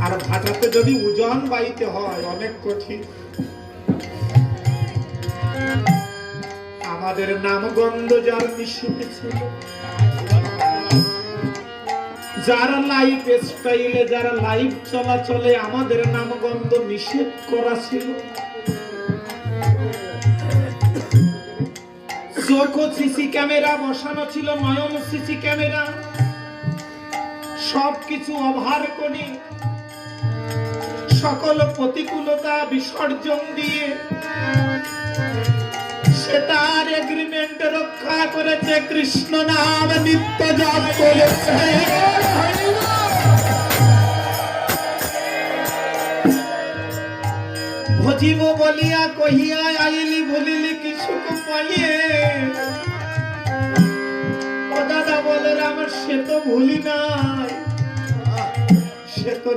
আর ভাটাতে যদি ওজন বাইতে হয় অনেক কঠিন। আমাদের নামগন্ধ যার নিষিদ্ধ ছিল, যারা লাইফ স্টাইলে, যারা লাইফ চলাচলে আমাদের নামগন্ধ নিষেধ করা ছিল, চোখ সিসি ক্যামেরা বসানো ছিল, নয়ন সিসি ক্যামেরা, সবকিছু অভার করে সকল প্রতিকূলতা বিসর্জন দিয়ে সে তার এগ্রিমেন্ট রক্ষা করেছে, কৃষ্ণ নাম নিত্য জপ করেছে। ভজিব বলিয়া কহিয়া আইলি, ভুলিলি কি সুখ পাইয়ে। ও দাদা বলে আমার সে তো ভুলি নাই, সে তো